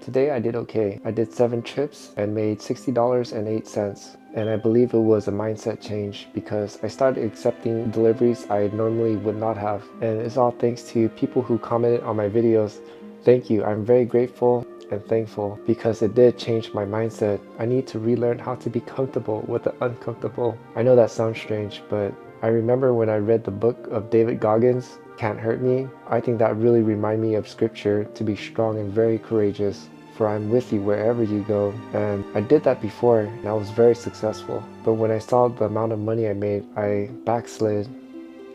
Today I did okay. I did 7 trips and made $60.08. And I believe it was a mindset change because I started accepting deliveries I normally would not have. And it's all thanks to people who commented on my videos. Thank you. I'm very grateful and thankful because it did change my mindset. I need to relearn how to be comfortable with the uncomfortable. I know that sounds strange, but I remember when I read the book of David Goggins, Can't Hurt Me. I think that really reminded me of scripture to be strong and very courageous. For I'm with you wherever you go. And I did that before and I was very successful. But when I saw the amount of money I made, I backslid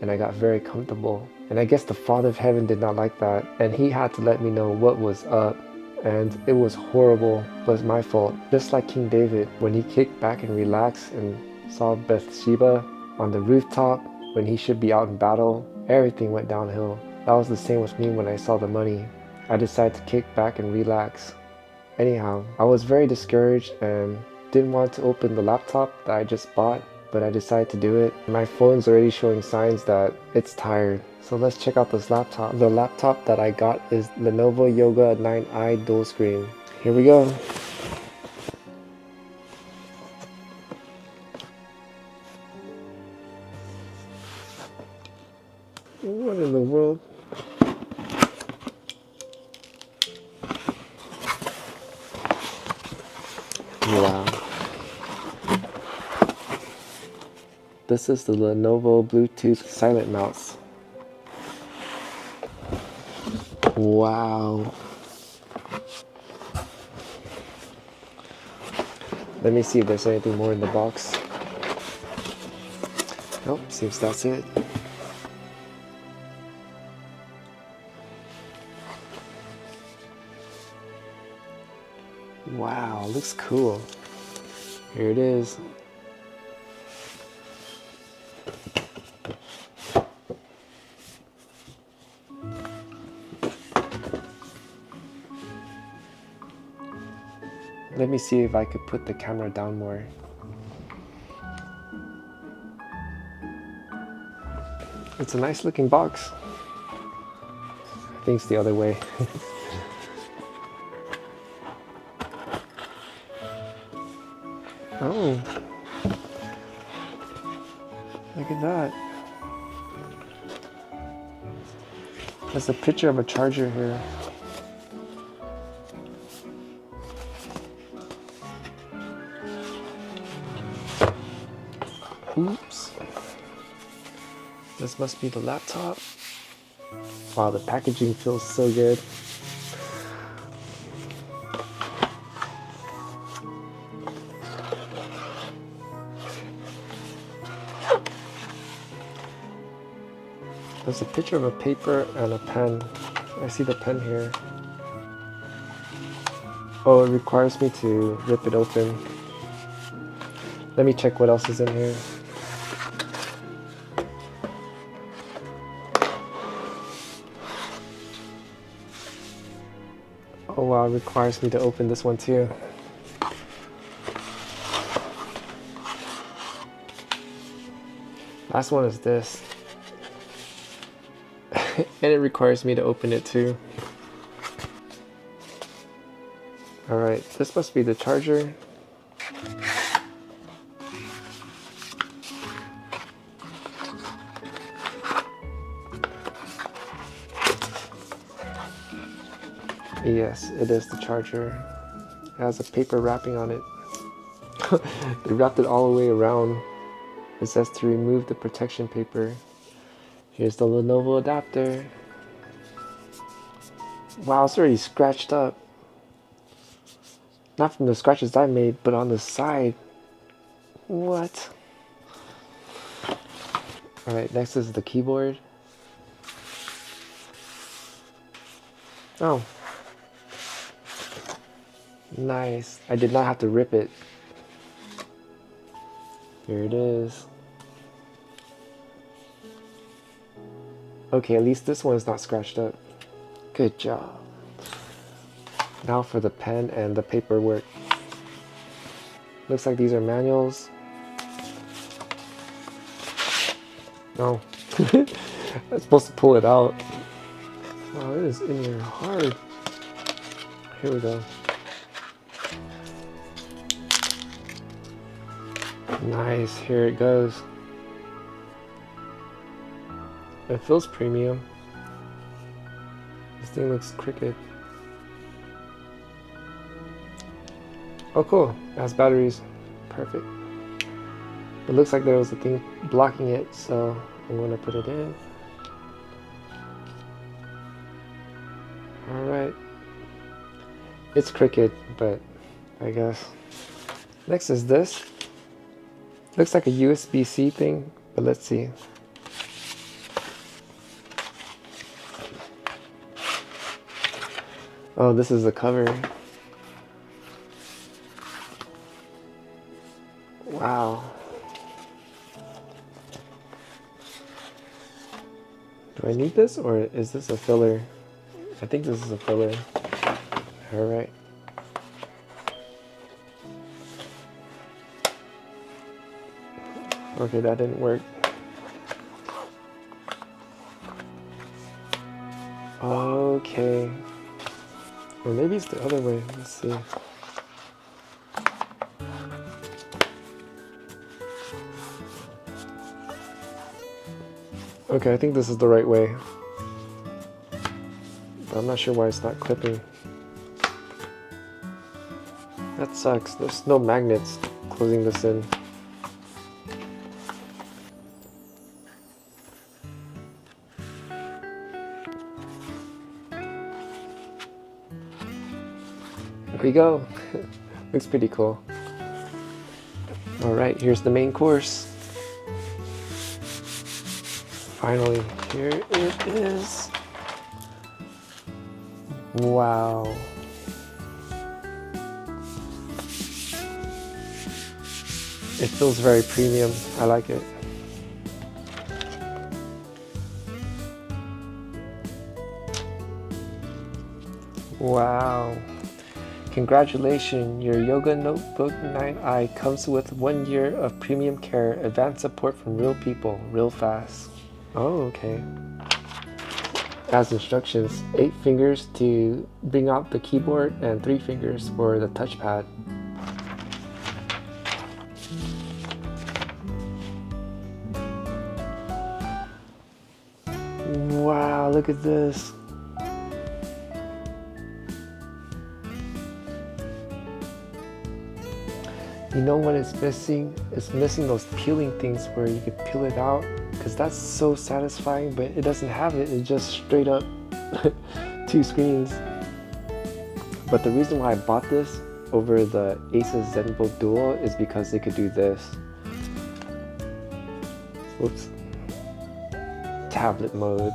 and I got very comfortable. And I guess the Father of Heaven did not like that. And he had to let me know what was up. And it was horrible, but it's my fault. Just like King David, when he kicked back and relaxed and saw Bathsheba on the rooftop when he should be out in battle, everything went downhill. That was the same with me when I saw the money. I decided to kick back and relax. Anyhow, I was very discouraged and didn't want to open the laptop that I just bought, but I decided to do it. My phone's already showing signs that it's tired. So let's check out this laptop. The laptop that I got is lenovoyoga 9i dual screen. Here we go. What in the world? Wow. This is the Lenovo Bluetooth silent mouse. Wow. Let me see if there's anything more in the box. Nope, seems that's it. Wow, looks cool. Here it is. Let me see if I could put the camera down more. It's a nice looking box. I think it's the other way. Oh, look at that. There's a picture of a charger here. Oops. This must be the laptop. Wow, the packaging feels so good. There's a picture of a paper and a pen. I see the pen here. Oh, it requires me to rip it open. Let me check what else is in here. Oh wow, it requires me to open this one too. Last one is this. And it requires me to open it too. Alright, this must be the charger. Yes, it is the charger. It has a paper wrapping on it. They wrapped it all the way around. It says to remove the protection paper. Here's the Lenovo adapter. Wow, it's already scratched up. Not from the scratches I made, but on the side. What? Alright, next is the keyboard. Oh. Nice. I did not have to rip it. Here it is. Okay, at least this one is not scratched up. Good job. Now for the pen and the paperwork. Looks like these are manuals. No. I'm supposed to pull it out. Wow, it is in here hard. Here we go. Nice, here it goes. It feels premium. This thing looks crooked. Oh cool, it has batteries. Perfect. It looks like there was a thing blocking it, so I'm gonna put it in. Alright. It's crooked, but I guess. Next is this. Looks like a USB-C thing, but let's see. Oh, this is the cover. Wow. Do I need this, or is this a filler? I think this is a filler. Alright. Okay, that didn't work. Okay. Or maybe it's the other way. Let's see. Okay, I think this is the right way. But I'm not sure why it's not clipping. That sucks. There's no magnets closing this in. There we go. Looks pretty cool. Alright, here's the main course. Finally, here it is. Wow. It feels very premium. I like it. Wow. Congratulations, your Yoga Notebook 9i comes with 1 year of premium care, advanced support from real people, real fast. Oh, okay. As instructions, 8 fingers to bring out the keyboard and 3 fingers for the touchpad. Wow, look at this. You know what it's missing? It's missing those peeling things where you can peel it out, because that's so satisfying, but it doesn't have it. It's just straight up 2 screens. But the reason why I bought this over the Asus ZenBook Duo is because they could do this. Oops. Tablet mode.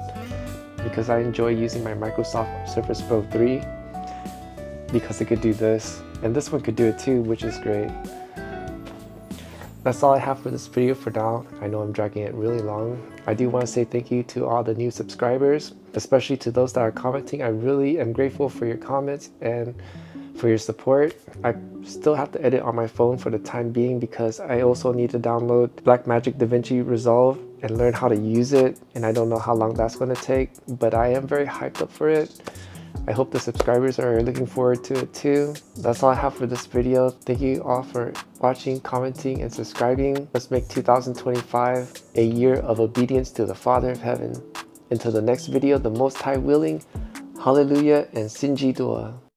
Because I enjoy using my Microsoft Surface Pro 3 because it could do this. And this one could do it too, which is great. That's all I have for this video for now. I know I'm dragging it really long. I do want to say thank you to all the new subscribers, especially to those that are commenting. I really am grateful for your comments and for your support. I still have to edit on my phone for the time being because I also need to download Blackmagic DaVinci Resolve and learn how to use it. And I don't know how long that's going to take, but I am very hyped up for it. I hope the subscribers are looking forward to it too. That's all I have for this video. Thank you all for watching, commenting, and subscribing. Let's make 2025 a year of obedience to the Father of Heaven. Until the next video, the Most High willing, hallelujah and Sinji Dua.